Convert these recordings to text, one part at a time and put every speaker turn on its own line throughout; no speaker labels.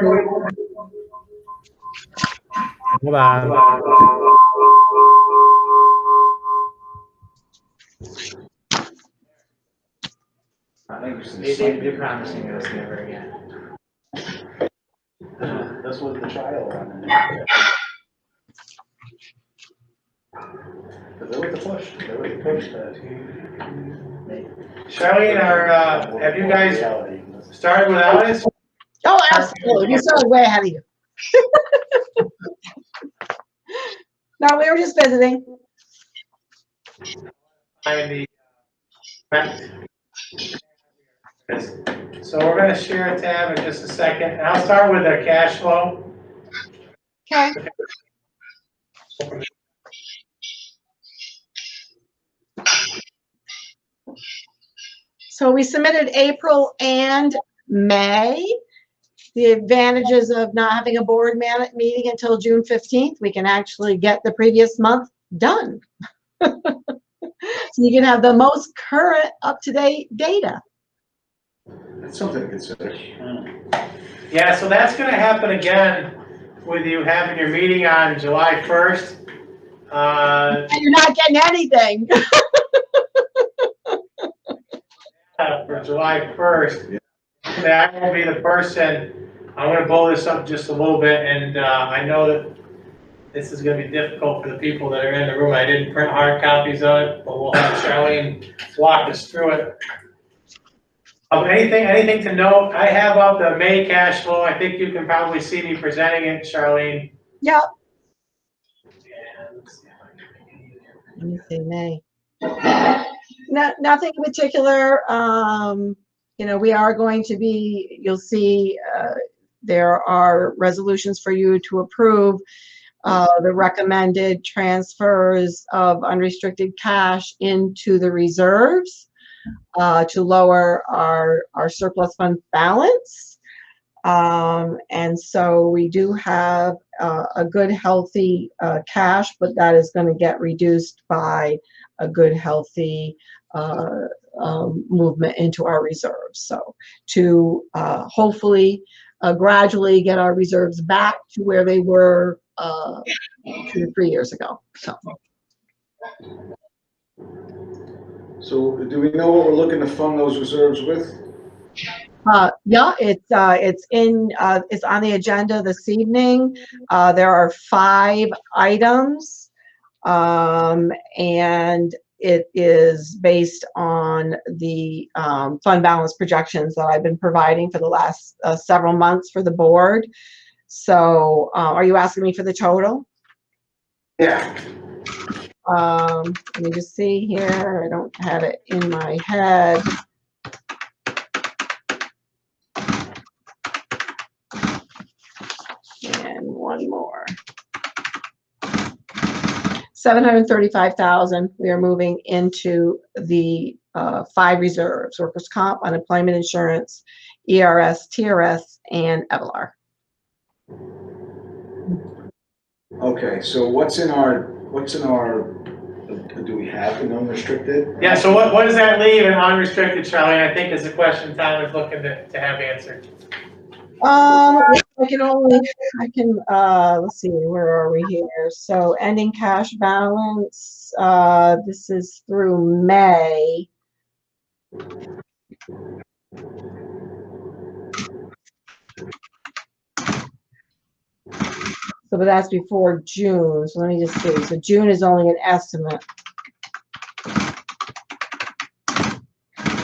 Hold on.
They're promising us never again.
This was the trial run. They were the push. They were the push that.
Charlene, have you guys started without us?
Oh, absolutely. We started way ahead of you. No, we were just visiting.
So we're going to share a tab in just a second. And I'll start with the cash flow.
Okay. So we submitted April and May. The advantages of not having a board meeting until June 15th, we can actually get the previous month done. So you can have the most current up-to-date data.
That's something to consider.
Yeah, so that's going to happen again with you having your meeting on July 1st.
And you're not getting anything.
For July 1st. I will be the person. I'm going to blow this up just a little bit, and I know that this is going to be difficult for the people that are in the room. I didn't print hard copies of it, but we'll have Charlene walk us through it. Anything to note? I have up the May cash flow. I think you can probably see me presenting it, Charlene.
Yep. Let me see, May. Nothing in particular. You know, we are going to be, you'll see there are resolutions for you to approve the recommended transfers of unrestricted cash into the reserves to lower our surplus fund balance. And so we do have a good, healthy cash, but that is going to get reduced by a good, healthy movement into our reserves. So to hopefully gradually get our reserves back to where they were 2 to 3 years ago.
So do we know what we're looking to fund those reserves with?
Yeah, it's on the agenda this evening. There are 5 items, and it is based on the fund balance projections that I've been providing for the last several months for the board. So are you asking me for the total?
Yeah.
Let me just see here. I don't have it in my head. And one more. 735,000 we are moving into the 5 reserves: workers' comp, unemployment insurance, ERS, TRS, and EVLR.
Okay, so what's in our, do we have an unrestricted?
Yeah, so what does that leave in unrestricted, Charlene? I think is the question Tom is looking to have answered.
I can let's see, where are we here? So ending cash balance, this is through May. So, but that's before June. So let me just see. So June is only an estimate.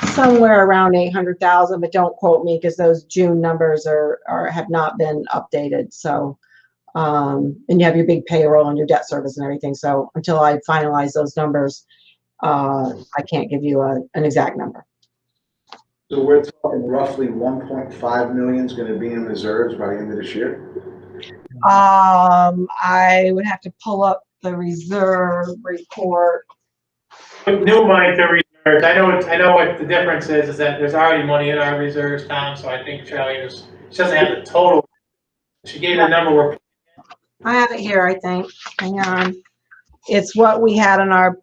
Somewhere around 800,000, but don't quote me because those June numbers have not been updated. So, and you have your big payroll and your debt service and everything. So until I finalize those numbers, I can't give you an exact number.
So we're talking roughly 1.5 million is going to be in reserves by the end of this year?
I would have to pull up the reserve report.
New money to reserves. I know what the difference is that there's already money in our reserves, Tom. So I think Charlene she doesn't have the total. She gave the number.
I have it here, I think. Hang on. It's what we had on our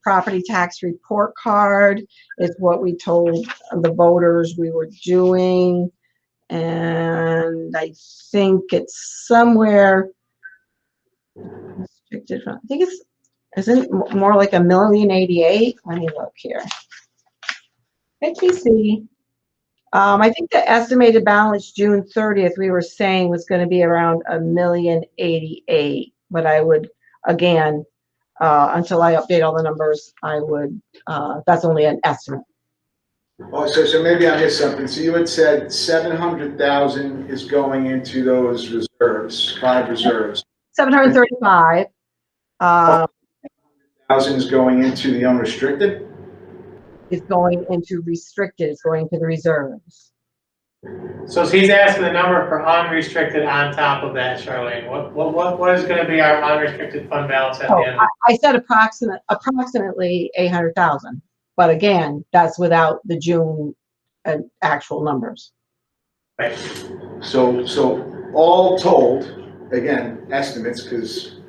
property tax report card. It's what we told the voters we were doing. and I think it's somewhere restricted fund. I think it's, isn't it more like 1,088,000? Let me look here. HTC. I think the estimated balance June 30th, we were saying was going to be around 1,088,000, but I would, again, until I update all the numbers, I would, that's only an estimate.
Oh, so maybe I missed something. So you had said 700,000 is going into those reserves, 5 reserves.
735.
1,000 is going into the unrestricted?
Is going into restricted, it's going to the reserves.
So he's asking the number for unrestricted on top of that, Charlene. What is gonna be our unrestricted fund balance at the
Oh,
end?
I said approximately 800,000, but again, that's without the June actual numbers.
Right.
So all told, again, estimates, because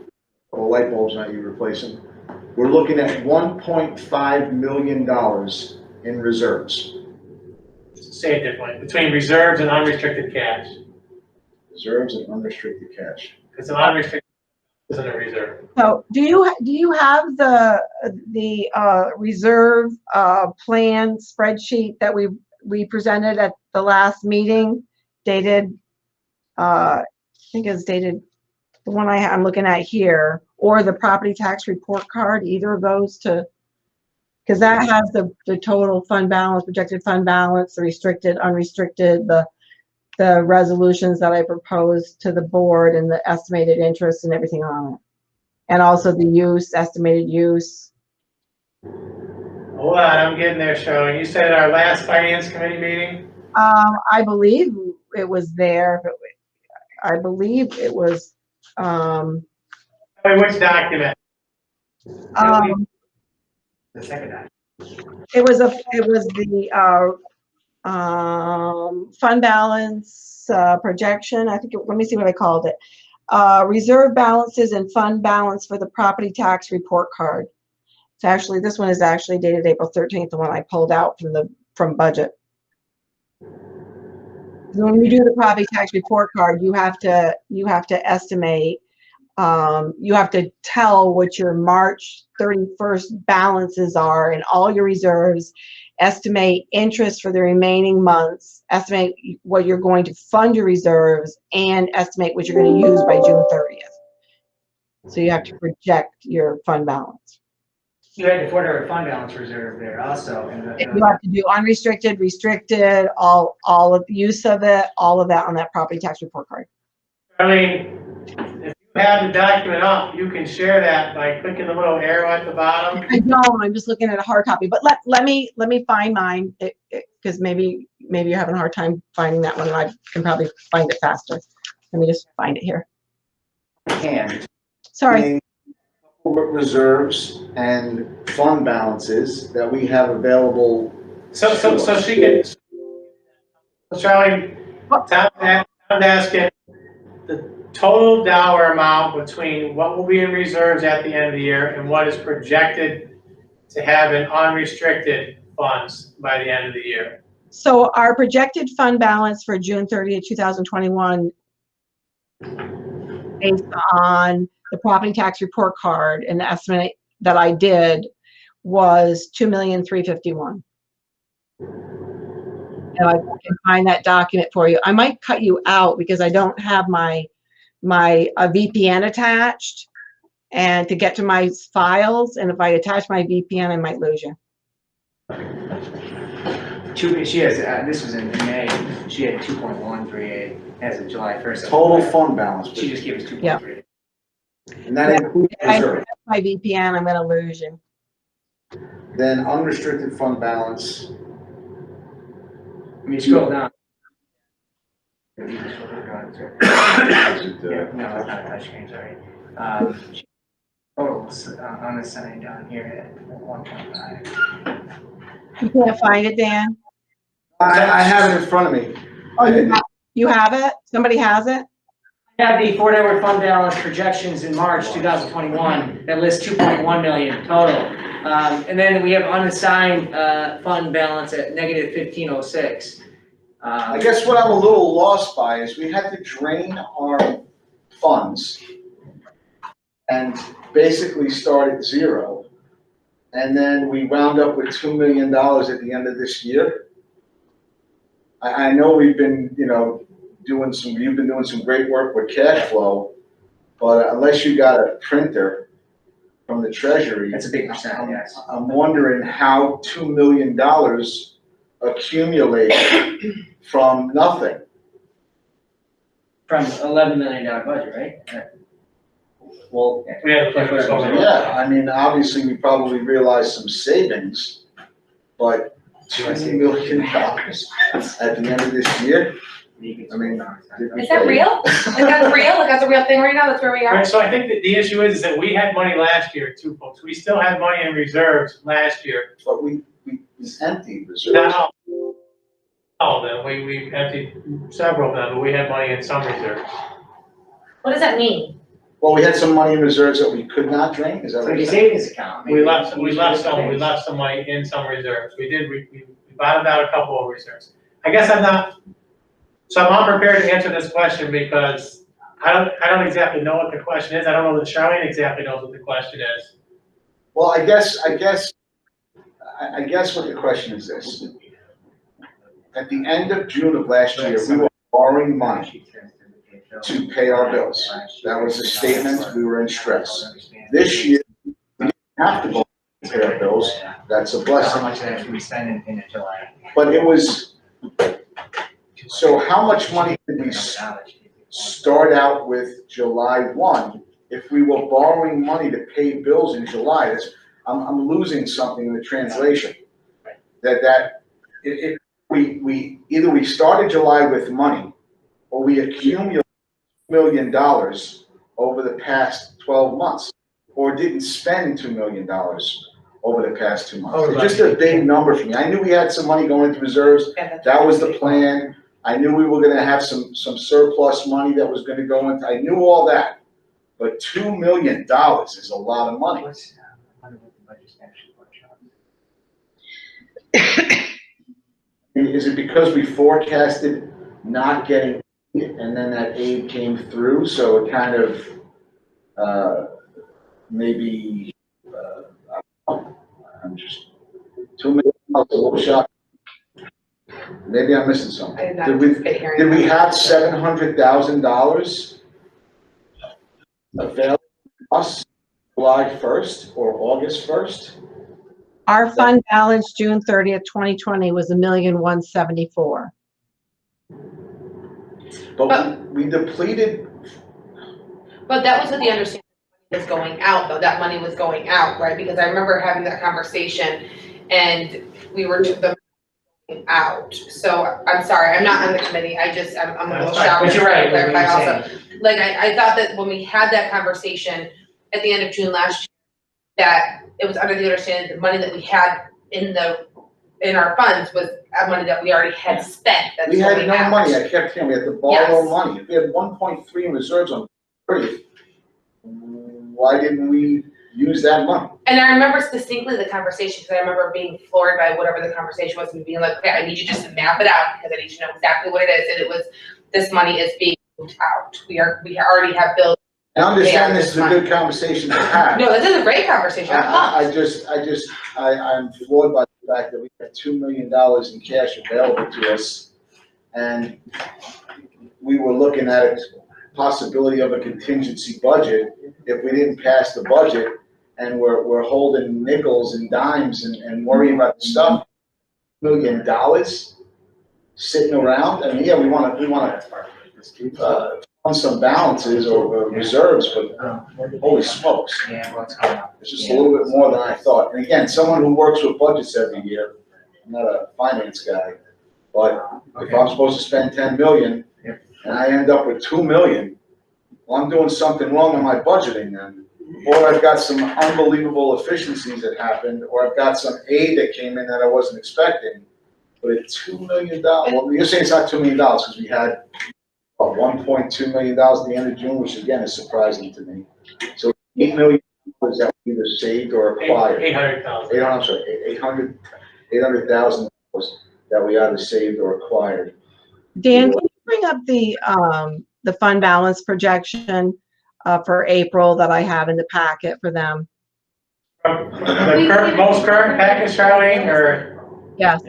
all light bulbs not you replacing, we're looking at $1.5 million in reserves.
Say it differently, between reserves and unrestricted cash.
Reserves and unrestricted cash.
Because an unrestricted isn't a reserve.
So do you have the reserve plan spreadsheet that we presented at the last meeting, dated I think it's dated, the one I'm looking at here, or the property tax report card, either of those, to, because that has the total fund balance, projected fund balance, the restricted, unrestricted, the resolutions that I proposed to the board, and the estimated interest and everything on it. And also the use, estimated use.
Hold on, I'm getting there, Charlene. You said at our last finance committee meeting?
I believe it was there. I believe it was,
Wait, which document?
The second document.
it was the fund balance projection. I think, let me see what I called it. Reserve balances and fund balance for the property tax report card. So actually, this one is actually dated April 13th, the one I pulled out from budget. When you do the property tax report card, you have to estimate, you have to tell what your March 31st balances are and all your reserves, estimate interest for the remaining months, estimate what you're going to fund your reserves, and estimate what you're going to use by June 30th. So you have to project your fund balance.
You had to put our fund balance reserve there also.
You have to do unrestricted, restricted, all of the use of it, all of that on that property tax report card.
I mean, if you have the document up, you can share that by clicking the little arrow at the bottom.
I don't, I'm just looking at a hard copy, but let me find mine, because maybe you're having a hard time finding that one, and I can probably find it faster. Let me just find it here.
And
Sorry.
reserves and fund balances that we have available.
So she can, so Charlie, Tom's asking the total dollar amount between what will be in reserves at the end of the year and what is projected to have in unrestricted funds by the end of the year.
So our projected fund balance for June 30th, 2021, based on the property tax report card and the estimate that I did, was $2,351,000. And I can find that document for you. I might cut you out because I don't have my VPN attached, and to get to my files, and if I attach my VPN, I might lose you.
She has, this was in May, she had 2.138 as of July 1st.
Total fund balance.
She just gave us 2.38.
Yeah.
And that includes reserve.
My VPN, I'm gonna lose you.
Then unrestricted fund balance.
I mean, scroll down. Yeah, no, it's not a touchscreen, sorry. Totals on the side down here at 1.5.
You can't find it, Dan?
I have it in front of me.
Oh, you have it? Somebody has it?
I have the forward fund balance projections in March 2021 that lists 2.1 million total. And then we have unassigned fund balance at negative 1506.
I guess what I'm a little lost by is we had to drain our funds and basically start at zero. And then we wound up with $2 million at the end of this year. I know we've been, you've been doing some great work with cash flow, but unless you got a printer from the treasury.
That's a big percent, yes.
I'm wondering how $2 million accumulated from nothing.
From $11 million budget, right?
Well,
We had to put it over.
yeah, I mean, obviously, we probably realized some savings, but $2 million at the end of this year? I mean,
Is that real? Is that real? Like, that's a real thing right now? That's where we are?
Right, so I think that the issue is that we had money last year too, folks. We still had money in reserves last year.
But we emptied reserves.
Not all of them, we emptied several of them, but we had money in some reserves.
What does that mean?
Well, we had some money in reserves that we could not drain, is that
So
what
your
you're saying?
savings account.
We left some money in some reserves. We bottomed out a couple of reserves. I guess I'm not prepared to answer this question because I don't exactly know what the question is. I don't know that Charlene exactly knows what the question is.
Well, I guess what the question is this. At the end of June of last year, we were borrowing money to pay our bills. That was the statement, we were in stress. This year, we didn't have to borrow to pay our bills, that's a
How
blessing.
much did we spend in July?
But it was, so how much money did we start out with July 1 if we were borrowing money to pay bills in July? I'm losing something in the translation. We either started July with money or we accumulated $2 million over the past 12 months or didn't spend $2 million over the past 2 months. It's just a big number for me. I knew we had some money going into reserves. That was the plan. I knew we were gonna have some surplus money that was gonna go into, I knew all that. But $2 million is a lot of money. Is it because we forecasted not getting it and then that aid came through, so it kind of, maybe, I'm just, $2 million, a little shocked. Maybe I'm missing something.
I did not
Did we,
anticipate hearing
did we
that.
have $700,000 available to us July 1st or August 1st?
Our fund balance, June 30th, 2020, was $1,174,000.
But we depleted,
But that was with the understanding was going out, though. That money was going out, right? Because I remember having that conversation and we were the out. So I'm sorry, I'm not on the committee. I'm a little shocked.
But you're right, what
Clarify
you're
also.
saying.
Like, I thought that when we had that conversation at the end of June last year, that it was under the understanding the money that we had in our funds was money that we already had spent. That's
we had
going
no
out.
money, I kept hearing, we had to borrow
Yes.
money. If we had 1.3 in reserves on 30th, why didn't we use that money?
And I remember distinctly the conversation, because I remember being floored by whatever the conversation was and being like, okay, I need you just to map it out because I need to know exactly what it is. And it was, this money is being moved out. We already have bills.
I understand this is a good conversation to have.
No, this is a great conversation. I'm pumped.
I'm floored by the fact that we have $2 million in cash available to us. And we were looking at a possibility of a contingency budget if we didn't pass the budget. And we're holding nickels and dimes and worrying about the stuff. $1 million sitting around. I mean, yeah, we want to fund some balances or reserves, but holy smokes.
Yeah, what's coming up?
It's just a little bit more than I thought. And again, someone who works with budgets every year, I'm not a finance guy, but if I'm supposed to spend 10 million and I end up with 2 million, well, I'm doing something wrong in my budgeting then. Or I've got some unbelievable efficiencies that happened, or I've got some aid that came in that I wasn't expecting. But at $2 million, well, you're saying it's not $2 million because we had $1.2 million at the end of June, which again is surprising to me. So $8 million that we either saved or acquired.
800,000.
$800,000 that we either saved or acquired.
Dan, can you bring up the fund balance projection for April that I have in the packet for them?
Most current package, Charlene, or?
Yes,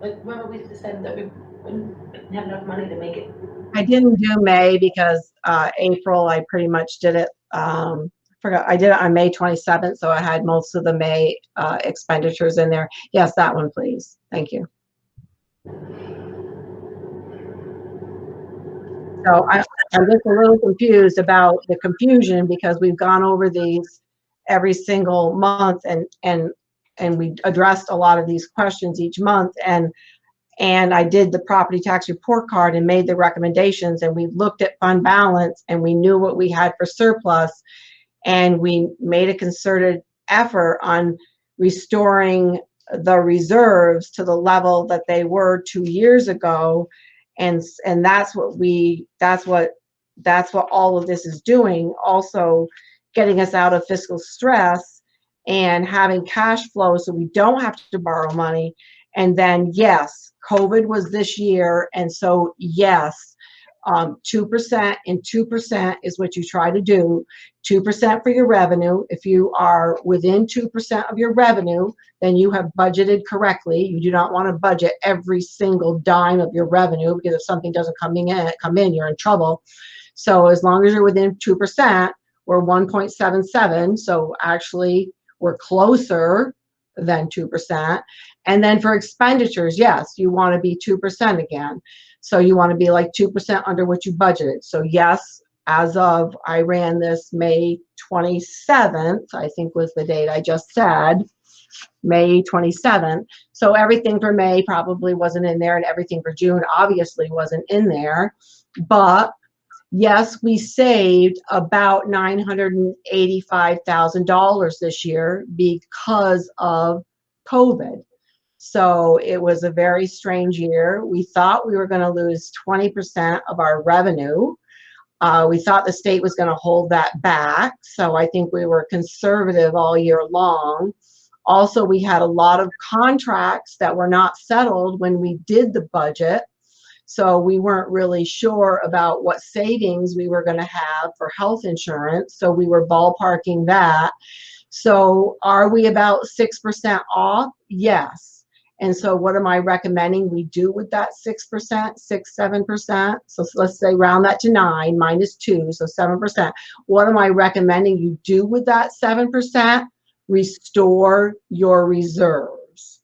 Like, remember we decided that we wouldn't have enough money to make it.
I didn't do May because April, I pretty much did it. Forgot, I did it on May 27th, so I had most of the May expenditures in there. Yes, that one, please. Thank you. So I'm just a little confused about the confusion because we've gone over these every single month and we addressed a lot of these questions each month, and I did the property tax report card and made the recommendations, and we looked at fund balance and we knew what we had for surplus, and we made a concerted effort on restoring the reserves to the level that they were 2 years ago. And that's what all of this is doing. Also getting us out of fiscal stress and having cash flow so we don't have to borrow money. And then, yes, COVID was this year. And so, yes, 2% and 2% is what you try to do. 2% for your revenue. If you are within 2% of your revenue, then you have budgeted correctly. You do not want to budget every single dime of your revenue, because if something doesn't come in, you're in trouble. So as long as you're within 2%, we're 1.77. So actually we're closer than 2%. And then for expenditures, yes, you want to be 2% again. So you want to be like 2% under what you budgeted. So yes, as of, I ran this May 27th, I think was the date I just said, May 27th. So everything for May probably wasn't in there, and everything for June obviously wasn't in there. But yes, we saved about $985,000 this year because of COVID. So it was a very strange year. We thought we were going to lose 20% of our revenue. We thought the state was going to hold that back. So I think we were conservative all year long. Also, we had a lot of contracts that were not settled when we did the budget. So we weren't really sure about what savings we were going to have for health insurance. So we were ballparking that. So are we about 6% off? Yes. And so what am I recommending we do with that 6%, 7%? So let's say round that to 9 minus 2, so 7%. What am I recommending you do with that 7%? Restore your reserves.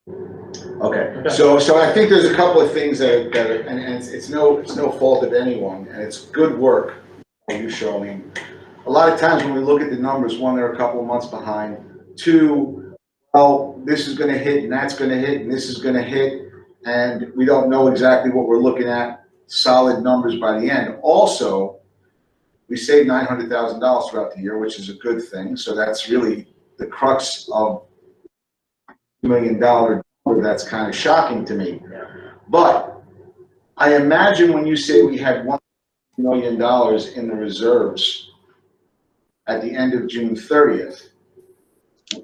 Okay, so I think there's a couple of things that are, and it's no fault of anyone, and it's good work by you, Charlene. A lot of times when we look at the numbers, one, they're a couple of months behind. Two, well, this is going to hit, and that's going to hit, and this is going to hit, and we don't know exactly what we're looking at. Solid numbers by the end. Also, we saved $900,000 throughout the year, which is a good thing. So that's really the crux of $2 million. That's kind of shocking to me. But I imagine when you say we had $1 million in the reserves at the end of June 30th,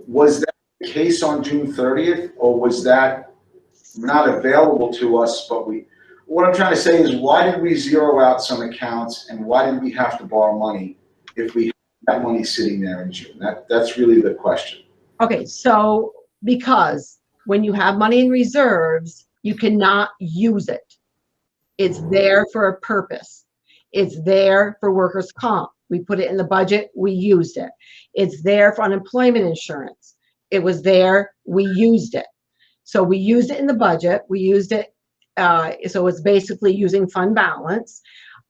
was that the case on June 30th, or was that not available to us? But what I'm trying to say is, why did we zero out some accounts, and why did we have to borrow money if we had that money sitting there in June? That's really the question.
Okay, so because when you have money in reserves, you cannot use it. It's there for a purpose. It's there for workers' comp. We put it in the budget, we used it. It's there for unemployment insurance. It was there, we used it. So we used it in the budget, we used it, so it's basically using fund balance.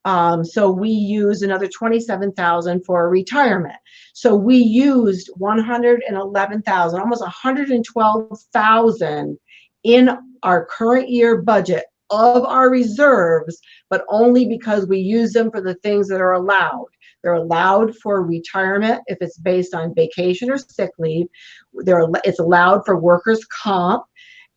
So we used another $27,000 for retirement. So we used $111,000, almost $112,000 in our current year budget of our reserves, but only because we use them for the things that are allowed. They're allowed for retirement if it's based on vacation or sick leave. It's allowed for workers' comp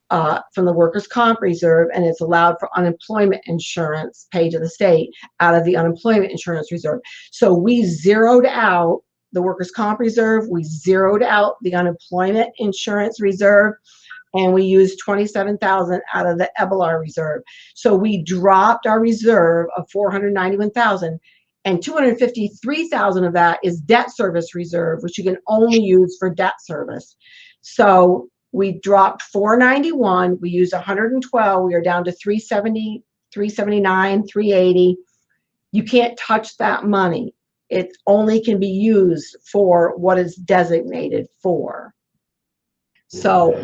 from the workers' comp reserve, and it's allowed for unemployment insurance paid to the state out of the unemployment insurance reserve. So we zeroed out the workers' comp reserve, we zeroed out the unemployment insurance reserve, and we used 27,000 out of the Ebelar reserve. So we dropped our reserve of 491,000, and 253,000 of that is debt service reserve, which you can only use for debt service. So we dropped 491, we used 112, we are down to 370, 379, 380. You can't touch that money. It only can be used for what it's designated for. So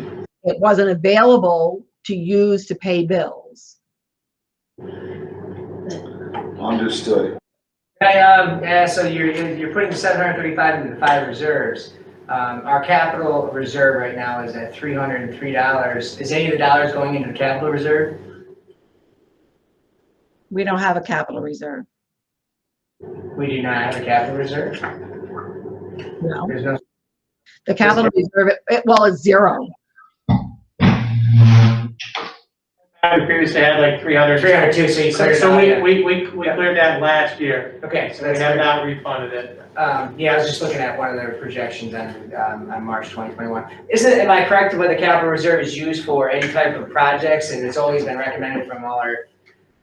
it wasn't available to use to pay bills.
Understood.
Yeah, so you're putting 735 into the 5 reserves. Our capital reserve right now is at $303. Is any of the dollars going into the capital reserve?
We don't have a capital reserve.
We do not have a capital reserve.
No.
There's no.
The capital reserve, well, it's zero.
We previously had like 300.
302, so you cleared it
So
out, yeah.
we cleared that last year.
Okay, so
We
that's
have
good.
not refunded it.
Yeah, I was just looking at one of their projections on March 2021. Am I correct what the capital reserve is used for any type of projects, and it's always been recommended from all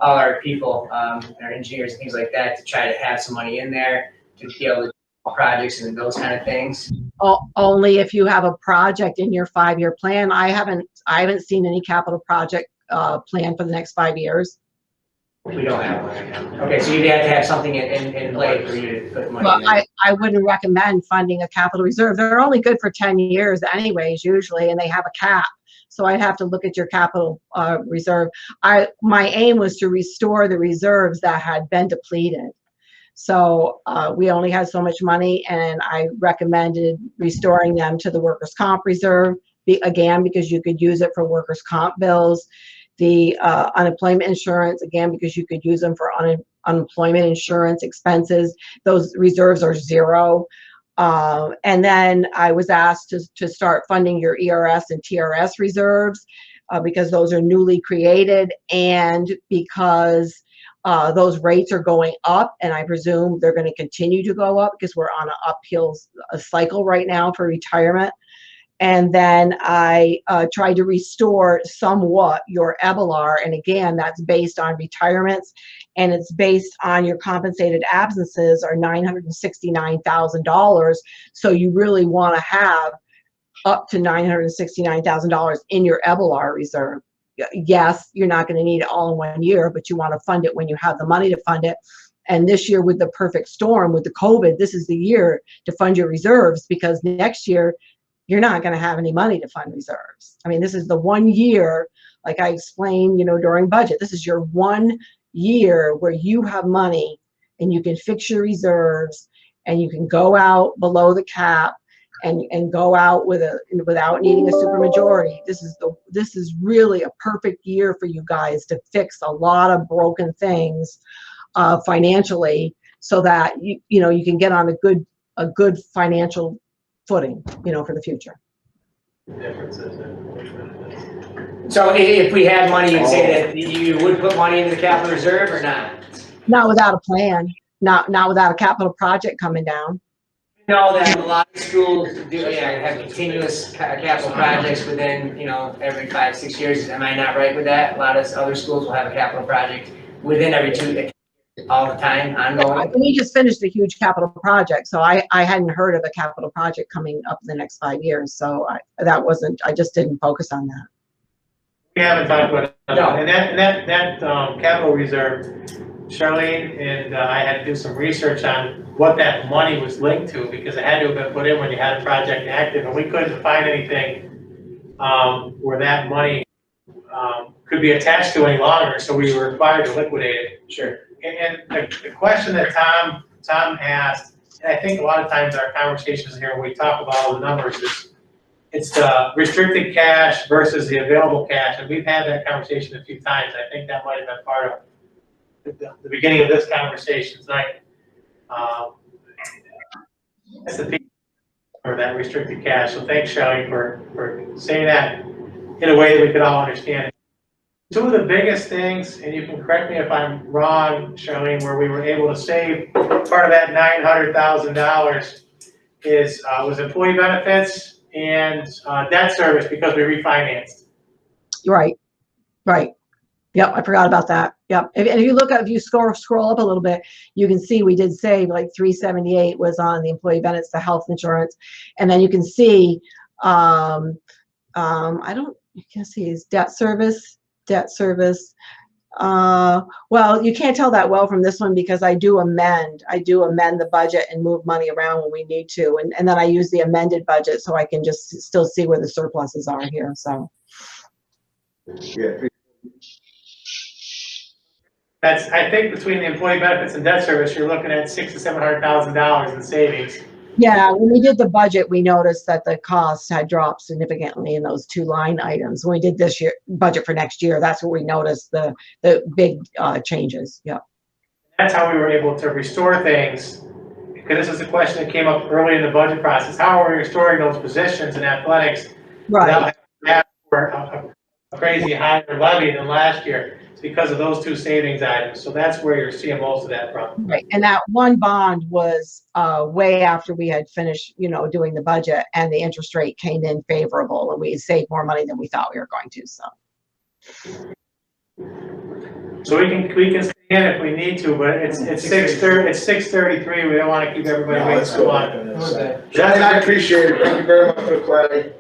our people, our engineers and things like that, to try to have some money in there to be able to do projects and those kind of things?
Only if you have a project in your 5-year plan. I haven't seen any capital project plan for the next 5 years.
We don't have one right now. Okay, so you'd have to have something in play for you to put money
Well,
in there.
I wouldn't recommend funding a capital reserve. They're only good for 10 years anyways, usually, and they have a cap. So I'd have to look at your capital reserve. My aim was to restore the reserves that had been depleted. So we only had so much money, and I recommended restoring them to the workers' comp reserve, again, because you could use it for workers' comp bills. The unemployment insurance, again, because you could use them for unemployment insurance expenses. Those reserves are zero. And then I was asked to start funding your ERS and TRS reserves because those are newly created, and because those rates are going up, and I presume they're going to continue to go up because we're on an uphill cycle right now for retirement. And then I tried to restore somewhat your Ebelar, and again, that's based on retirements, and it's based on your compensated absences are $969,000. So you really want to have up to $969,000 in your Ebelar reserve. Yes, you're not going to need it all in 1 year, but you want to fund it when you have the money to fund it. And this year, with the perfect storm, with the COVID, this is the year to fund your reserves, because next year you're not going to have any money to fund reserves. I mean, this is the 1 year, like I explained, during budget, this is your 1 year where you have money and you can fix your reserves and you can go out below the cap and go out without needing a supermajority. This is really a perfect year for you guys to fix a lot of broken things financially, so that you can get on a good financial footing, for the future.
So if we had money, you'd say that you would put money into the capital reserve or not?
Not without a plan, not without a capital project coming down.
Know that a lot of schools do, have continuous capital projects within, every 5-6 years. Am I not right with that? A lot of other schools will have a capital project within every 2 all the time, ongoing.
We just finished a huge capital project, so I hadn't heard of a capital project coming up in the next 5 years. So I just didn't focus on that.
We haven't talked about it.
No.
And that capital reserve, Charlene and I had to do some research on what that money was linked to, because it had to have been put in when you had a project active, and we couldn't find anything where that money could be attached to any longer, so we were required to liquidate it.
Sure.
And the question that Tom asked, and I think a lot of times our conversations here when we talk about all the numbers, it's the restricted cash versus the available cash, and we've had that conversation a few times. I think that might have been part of the beginning of this conversation tonight. That's the piece for that restricted cash. So thanks, Shelley, for saying that in a way that we could all understand it. Two of the biggest things, and you can correct me if I'm wrong, Charlene, where we were able to save part of that $900,000 was employee benefits and debt service because we refinanced.
Right, right. Yep, I forgot about that. Yep. And if you look at, if you scroll up a little bit, you can see we did save like 378 was on the employee benefits, the health insurance. And then you can see, you can see is debt service. Well, you can't tell that well from this one because I do amend the budget and move money around when we need to. And then I use the amended budget so I can just still see where the surpluses are here, so.
Yeah,
That's, I think between the employee benefits and debt service, you're looking at $600,000 to $700,000 in savings.
Yeah, when we did the budget, we noticed that the cost had dropped significantly in those two line items. When we did this year budget for next year, that's where we noticed the big changes. Yeah.
That's how we were able to restore things. Because this is a question that came up early in the budget process. How are we restoring those positions in athletics?
Right.
Without having to ask for a crazy higher levy than last year? It's because of those two savings items. So that's where you're seeing most of that from.
Right. And that one bond was way after we had finished, doing the budget, and the interest rate came in favorable, and we saved more money than we thought we were going to.
So we can stay in if we need to, but it's 6:30. It's 6:33. We don't want to keep everybody
no,
waiting
let's
so
go
long.
back on this. Gentlemen, I appreciate it. Thank you very much for the clarity.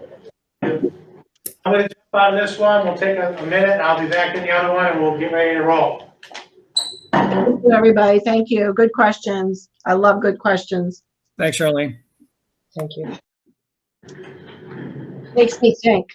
I'm gonna jump out of this one. We'll take a minute. I'll be back in the other one, and we'll get ready to roll.
Thank you, everybody. Thank you. Good questions. I love good questions.
Thanks, Charlene.
Thank you. Makes me think.